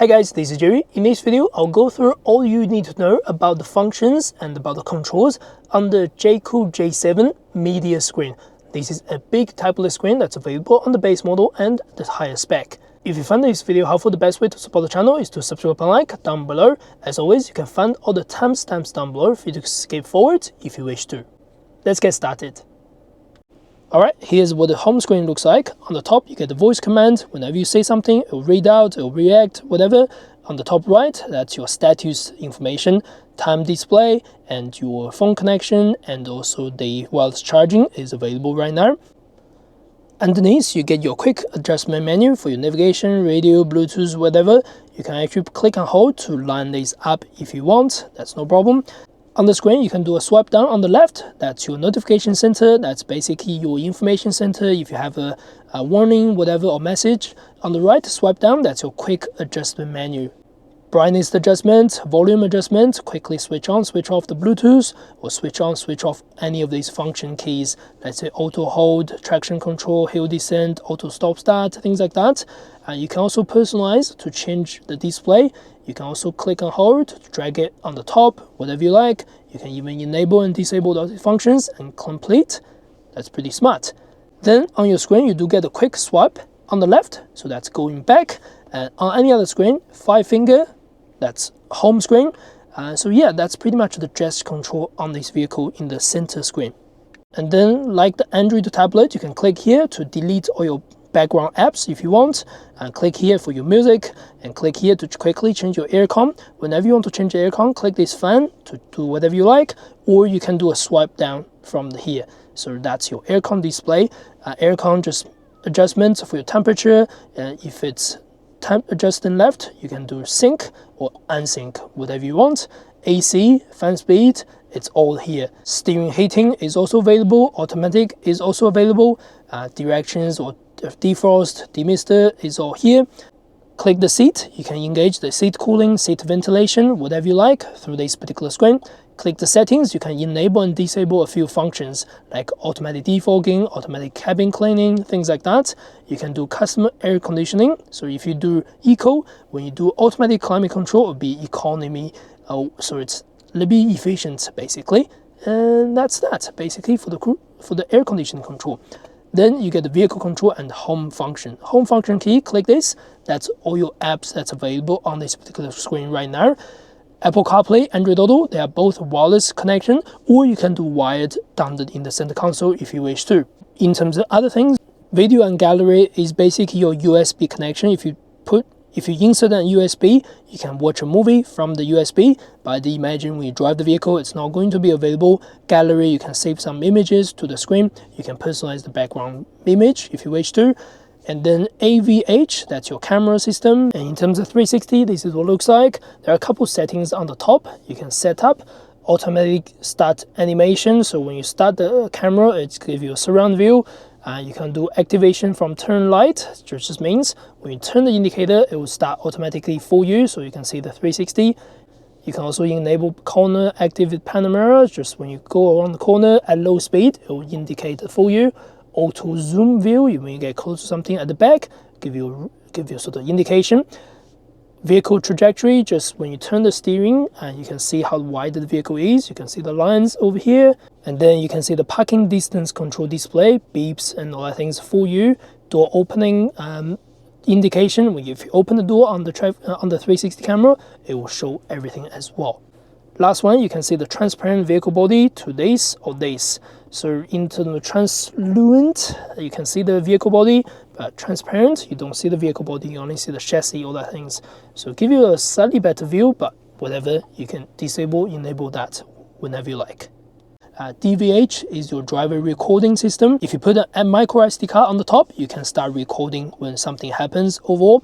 Hi guys, this is Jerry. In this video, I'll go through all you need to know about the functions and about the controls on the Jaecoo J7 media screen. This is a big tabllet screen that's available on the base model and the higher spec. If you find this video helpful, the best way to support the channel is to subscribe and like down below. As always, you can find all the timestamps down below for you to skip forward if you wish to. Let's get started. Alright, here's what the home screen looks like. On the top, you get the voice command. Whenever you say something, it will read out, it will react, whatever. On the top right, that's your status information, time display, and your phone connection, and also the wireless charging is available right now. Underneath, you get your quick adjustment menu for your navigation, radio, Bluetooth, whatever. You can actually click and hold to line these up if you want, that's no problem. On the screen, you can do a swipe down on the left. That's your notification center. That's basically your information center. If you have a warning, whatever, or message. On the right, swipe down. That's your quick adjustment menu. Brightness adjustment, volume adjustment, quickly switch on, switch off the Bluetooth, or switch on, switch off any of these function keys. Let's say auto hold, traction control, hill descent, auto stop start, things like that. You can also personalize to change the display. You can also click and hold to drag it on the top, whatever you like. You can even enable and disable those functions and complete. That's pretty smart. Then on your screen, you do get a quick swipe on the left, so that's going back. And on any other screen, 5-finger, that's home screen. So yeah, that's pretty much the gesture control on this vehicle in the center screen. And then like the Android tablet, you can click here to delete all your background apps if you want, and click here for your music, and click here to quickly change your aircon. Whenever you want to change the aircon, click this fan to do whatever you like, or you can do a swipe down from here. So that's your aircon display. Aircon just adjustments for your temperature. If it's temp adjusting left, you can do sync or unsync, whatever you want. AC, fan speed, it's all here. Steering heating is also available. Automatic is also available. Directions or defrost, demister is all here. Click the seat. You can engage the seat cooling, seat ventilation, whatever you like through this particular screen. Click the settings. You can enable and disable a few functions like automatic defogging, automatic cabin cleaning, things like that. You can do custom air conditioning. So if you do eco, when you do automatic climate control, it will be economy. So it's a little bit efficient basically. And that's that basically for the air conditioning control. Then you get the vehicle control and home function. Home function key, click this. That's all your apps that's available on this particular screen right now. Apple CarPlay, Android Auto, they are both wireless connection, or you can do wired down in the center console if you wish to. In terms of other things, video and gallery is basically your USB connection. If you insert an USB, you can watch a movie from the USB, but imagine when you drive the vehicle, it's not going to be available. Gallery, you can save some images to the screen. You can personalize the background image if you wish to. And then AVH, that's your camera system. And in terms of 360, this is what it looks like. There are a couple settings on the top. You can set up automatic start animation. So when you start the camera, it gives you a surround view. You can do activation from turn light, which just means when you turn the indicator, it will start automatically for you, so you can see the 360. You can also enable corner active panorama, just when you go around the corner at low speed, it will indicate for you. Auto zoom view, when you get close to something at the back, give you sort of indication. Vehicle trajectory, just when you turn the steering, and you can see how wide the vehicle is. You can see the lines over here, and then you can see the parking distance control display, beeps and all that things for you. Door opening indication, if you open the door on the 360 camera, it will show everything as well. Last one, you can see the transparent vehicle body to this or this. So into the translucent, you can see the vehicle body, but transparent, you don't see the vehicle body, you only see the chassis, all that things. So give you a slightly better view, but whatever, you can disable, enable that whenever you like. DVH is your driver recording system. If you put a micro SD card on the top, you can start recording when something happens overall.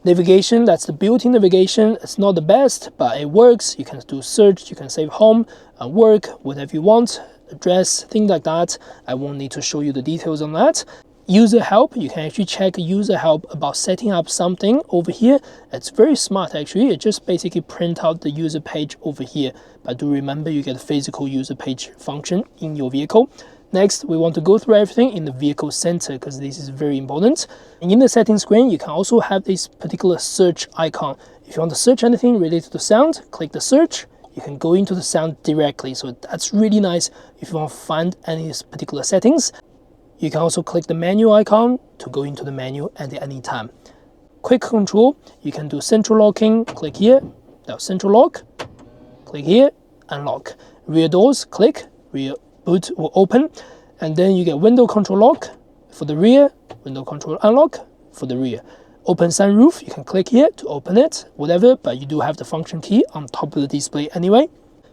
Navigation, that's the built-in navigation. It's not the best, but it works. You can do search, you can save home, work, whatever you want, address, things like that. I won't need to show you the details on that. User help, you can actually check user help about setting up something over here. It's very smart actually. It just basically print out the user page over here. But do remember you get a physical user page function in your vehicle. Next, we want to go through everything in the vehicle center because this is very important. And in the settings screen, you can also have this particular search icon. If you want to search anything related to sound, click the search. You can go into the sound directly. So that's really nice if you want to find any particular settings. You can also click the menu icon to go into the menu at any time. Quick control, you can do central locking, click here, now central lock, click here, unlock. Rear doors, click, rear boot will open, and then you get window control lock for the rear, window control unlock for the rear. Open sunroof, you can click here to open it, whatever, but you do have the function key on top of the display anyway.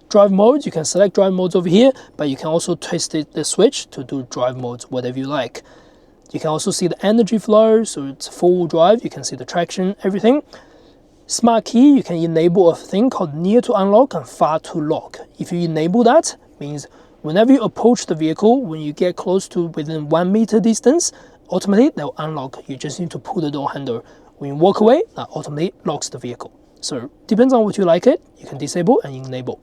Drive modes, you can select drive modes over here, but you can also twist the switch to do drive modes, whatever you like. You can also see the energy flow, so it's full drive, you can see the traction, everything. Smart key, you can enable a thing called near to unlock and far to lock. If you enable that, means whenever you approach the vehicle, when you get close to within 1 meter distance, automatically they'll unlock. You just need to pull the door handle. When you walk away, that automatically locks the vehicle. So depends on what you like it, you can disable and enable.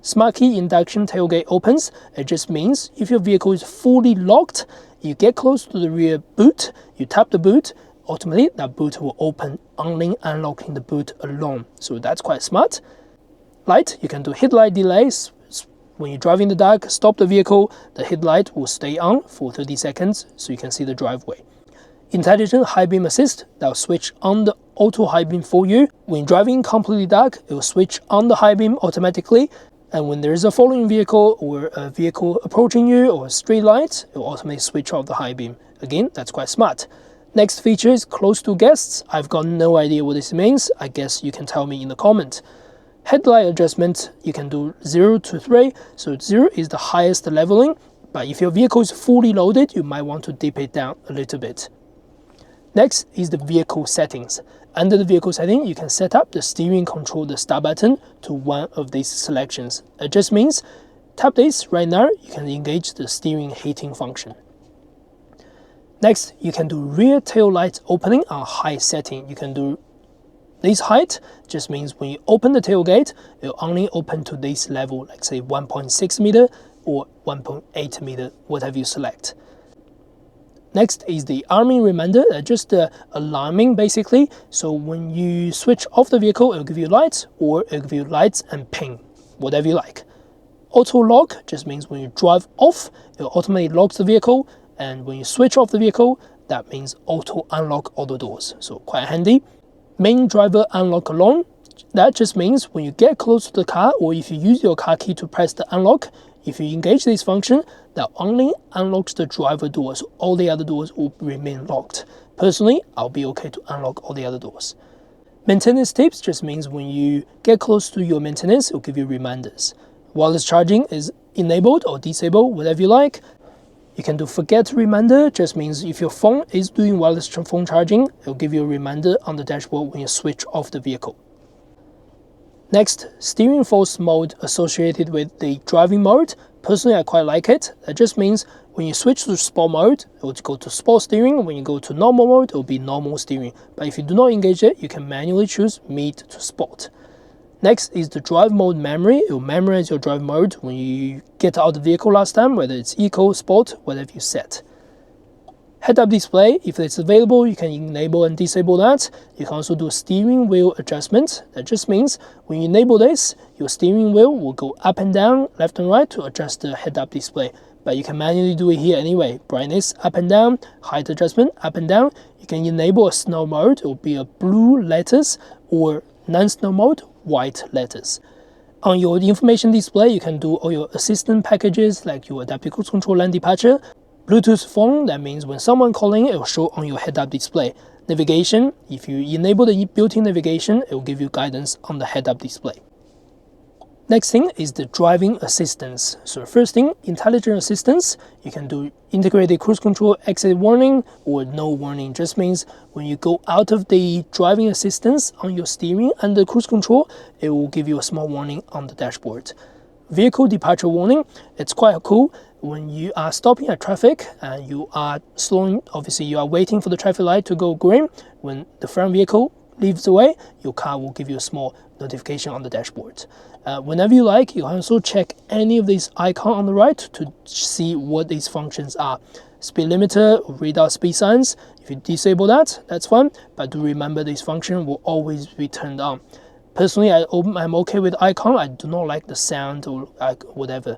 Smart key induction tailgate opens. It just means if your vehicle is fully locked, you get close to the rear boot, you tap the boot, automatically that boot will open, only unlocking the boot alone. So that's quite smart. Light, you can do headlight delays. When you drive in the dark, stop the vehicle, the headlight will stay on for 30 seconds so you can see the driveway. Intelligent high beam assist, that will switch on the auto high beam for you. When driving completely dark, it will switch on the high beam automatically. And when there is a following vehicle or a vehicle approaching you or a street light, it will automatically switch off the high beam. Again, that's quite smart. Next feature is close to guests. I've got no idea what this means. I guess you can tell me in the comment. Headlight adjustment, you can do 0 to 3. So 0 is the highest leveling, but if your vehicle is fully loaded, you might want to dip it down a little bit. Next is the vehicle settings. Under the vehicle setting, you can set up the steering control, the start button, to one of these selections. It just means tap this right now, you can engage the steering heating function. Next, you can do rear tail light opening on high setting. You can do this height, just means when you open the tailgate, it will only open to this level, like say 1.6 meter or 1.8 meter, whatever you select. Next is the arming reminder, just alarming basically. So when you switch off the vehicle, it will give you lights, or it will give you lights and ping, whatever you like. Auto lock just means when you drive off, it will automatically lock the vehicle, and when you switch off the vehicle, that means auto unlock all the doors. So quite handy. Main driver unlock alone, that just means when you get close to the car, or if you use your car key to press the unlock, if you engage this function, that only unlocks the driver doors. All the other doors will remain locked. Personally, I'll be okay to unlock all the other doors. Maintenance tips just means when you get close to your maintenance, it will give you reminders. Wireless charging is enabled or disabled, whatever you like. You can do forget reminder, just means if your phone is doing wireless phone charging, it will give you a reminder on the dashboard when you switch off the vehicle. Next, steering force mode associated with the driving mode. Personally, I quite like it. That just means when you switch to sport mode, it will go to sport steering. When you go to normal mode, it will be normal steering. But if you do not engage it, you can manually choose mid to sport. Next is the drive mode memory. It will memorize your drive mode when you get out of the vehicle last time, whether it's eco, sport, whatever you set. Head-up display, if it's available, you can enable and disable that. You can also do steering wheel adjustment. That just means when you enable this, your steering wheel will go up and down, left and right to adjust the head-up display. But you can manually do it here anyway. Brightness up and down, height adjustment up and down. You can enable a snow mode. It will be a blue letters, or non-snow mode, white letters. On your information display, you can do all your assistant packages like your adaptive cruise control lane departure. Bluetooth phone, that means when someone calling, it will show on your head-up display. Navigation, if you enable the built-in navigation, it will give you guidance on the head-up display. Next thing is the driving assistance. So first thing, intelligent assistance. You can do integrated cruise control exit warning or no warning. Just means when you go out of the driving assistance on your steering and the cruise control, it will give you a small warning on the dashboard. Vehicle departure warning, it's quite cool. When you are stopping at traffic and you are slowing, obviously you are waiting for the traffic light to go green. When the front vehicle leaves away, your car will give you a small notification on the dashboard. Whenever you like, you can also check any of these icons on the right to see what these functions are. Speed limiter or read out speed signs. If you disable that, that's fine, but do remember this function will always be turned on. Personally, I'm okay with icon. I do not like the sound or like whatever.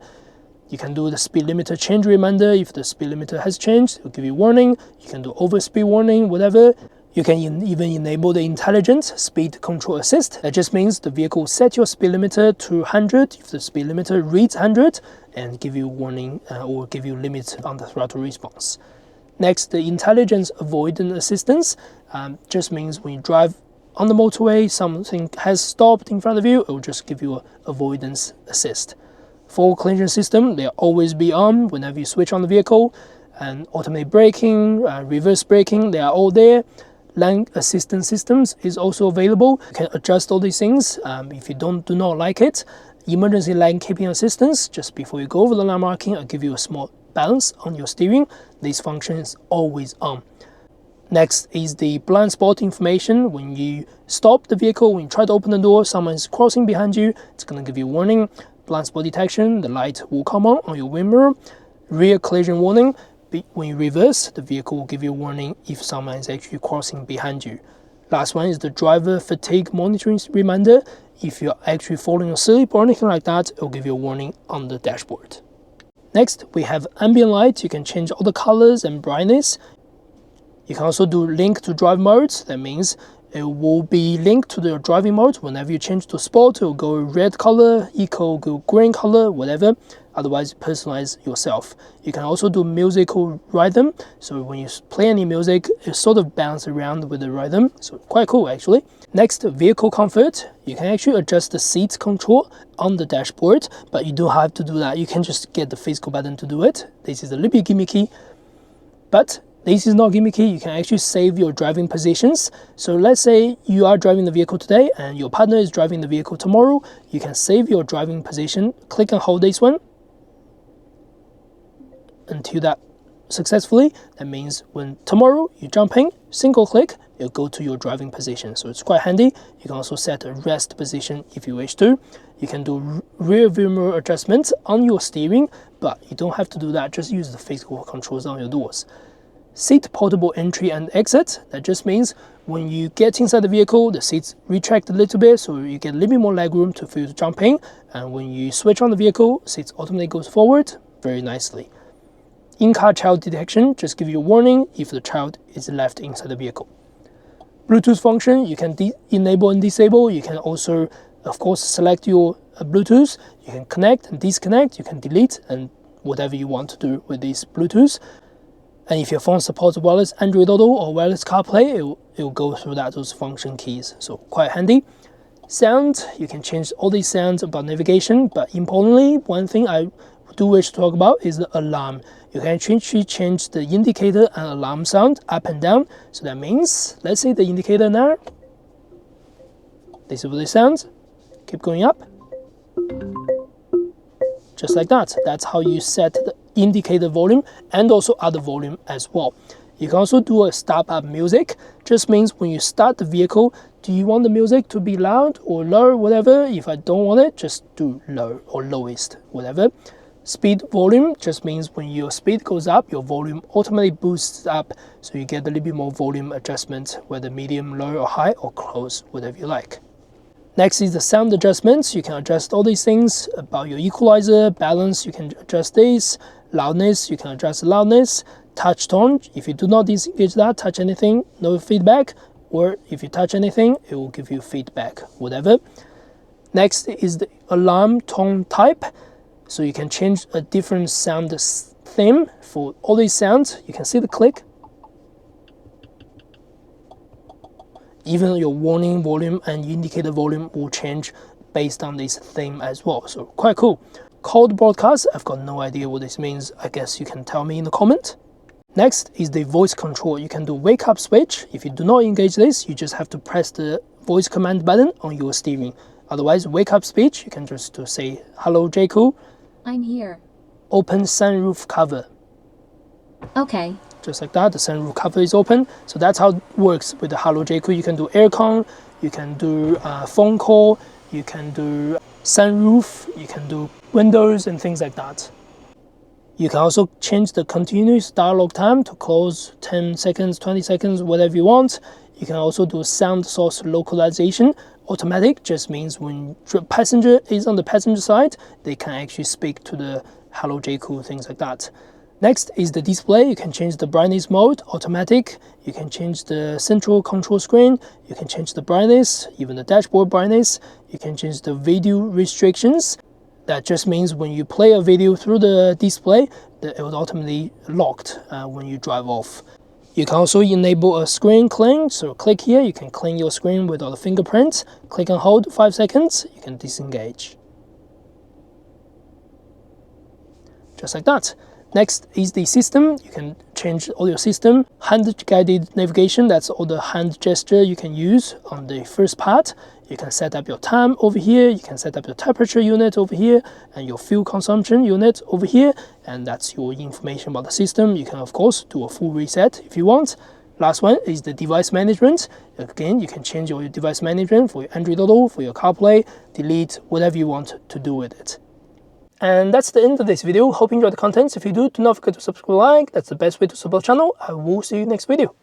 You can do the speed limiter change reminder. If the speed limiter has changed, it will give you warning. You can do overspeed warning, whatever. You can even enable the intelligent speed control assist. That just means the vehicle will set your speed limiter to 100 if the speed limiter reads 100 and give you warning or give you limits on the throttle response. Next, the intelligent avoidance assistance just means when you drive on the motorway, something has stopped in front of you, it will just give you an avoidance assist. Forward collision system, they'll always be on whenever you switch on the vehicle, and automatic braking, reverse braking, they are all there. Lane assistance systems is also available. You can adjust all these things. If you do not like it, emergency lane keeping assistance, just before you go over the line marking, I'll give you a small balance on your steering. This function is always on. Next is the blind spot information. When you stop the vehicle, when you try to open the door, someone is crossing behind you, it's going to give you a warning. Blind spot detection, the light will come on your wind mirror. Rear collision warning, when you reverse, the vehicle will give you a warning if someone is actually crossing behind you. Last one is the driver fatigue monitoring reminder. If you're actually falling asleep or anything like that, it will give you a warning on the dashboard. Next, we have ambient light. You can change all the colors and brightness. You can also do link to drive modes. That means it will be linked to the driving mode. Whenever you change to sport, it will go red color, eco will go green color, whatever. Otherwise, personalize yourself. You can also do musical rhythm. So when you play any music, it sort of bounce around with the rhythm. So quite cool actually. Next, vehicle comfort. You can actually adjust the seat control on the dashboard, but you don't have to do that. You can just get the physical button to do it. This is a little bit gimmicky, but this is not gimmicky. You can actually save your driving positions. So let's say you are driving the vehicle today and your partner is driving the vehicle tomorrow. You can save your driving position. Click and hold this one until that successfully. That means when tomorrow you jump in, single click, you'll go to your driving position. So it's quite handy. You can also set a rest position if you wish to. You can do rear view mirror adjustments on your steering, but you don't have to do that. Just use the physical controls on your doors. Seat portable entry and exit. That just means when you get inside the vehicle, the seats retract a little bit, so you get a little bit more leg room for you to jump in. And when you switch on the vehicle, seats automatically goes forward very nicely. In-car child detection, just give you a warning if the child is left inside the vehicle. Bluetooth function, you can enable and disable. You can also, of course, select your Bluetooth. You can connect and disconnect. You can delete and whatever you want to do with this Bluetooth. And if your phone supports wireless Android Auto or wireless CarPlay, it will go through those function keys. So quite handy. Sound, you can change all these sounds about navigation, but importantly, one thing I do wish to talk about is the alarm. You can actually change the indicator and alarm sound up and down. So that means, let's say the indicator now, this is what it sounds. Keep going up. Just like that. That's how you set the indicator volume and also other volume as well. You can also do a stop up music. Just means when you start the vehicle, do you want the music to be loud or low, whatever? If I don't want it, just do low or lowest, whatever. Speed volume just means when your speed goes up, your volume automatically boosts up, so you get a little bit more volume adjustment, whether medium, low or high or close, whatever you like. Next is the sound adjustments. You can adjust all these things about your equalizer, balance, you can adjust this, loudness, you can adjust the loudness, touch tone. If you do not disengage that, touch anything, no feedback, or if you touch anything, it will give you feedback, whatever. Next is the alarm tone type. So you can change a different sound theme for all these sounds. You can see the click. Even your warning volume and indicator volume will change based on this theme as well. So quite cool. Cold broadcast, I've got no idea what this means. I guess you can tell me in the comment. Next is the voice control. You can do wake up switch. If you do not engage this, you just have to press the voice command button on your steering. Otherwise, wake up speech, you can just say, hello Jaecoo. I'm here. Open sunroof cover. Okay. just like that. The sunroof cover is open. So that's how it works with the Hello Jaecoo. You can do aircon, you can do phone call, you can do sunroof, you can do windows and things like that. You can also change the continuous dialogue time to close 10 seconds, 20 seconds, whatever you want. You can also do sound source localization. Automatic just means when passenger is on the passenger side, they can actually speak to the Hello Jaecoo, things like that. Next is the display. You can change the brightness mode, automatic. You can change the central control screen. You can change the brightness, even the dashboard brightness. You can change the video restrictions. That just means when you play a video through the display, it will automatically locked when you drive off. You can also enable a screen clean. So click here, you can clean your screen without a fingerprint. Click and hold 5 seconds, you can disengage. Just like that. Next is the system. You can change all your system. Hand-guided navigation, that's all the hand gesture you can use on the first part. You can set up your time over here. You can set up your temperature unit over here and your fuel consumption unit over here. And that's your information about the system. You can, of course, do a full reset if you want. Last one is the device management. Again, you can change your device management for your Android Auto, for your CarPlay, delete, whatever you want to do with it. And that's the end of this video. Hope you enjoyed the content. If you do not forget to subscribe, like. That's the best way to support the channel. I will see you next video.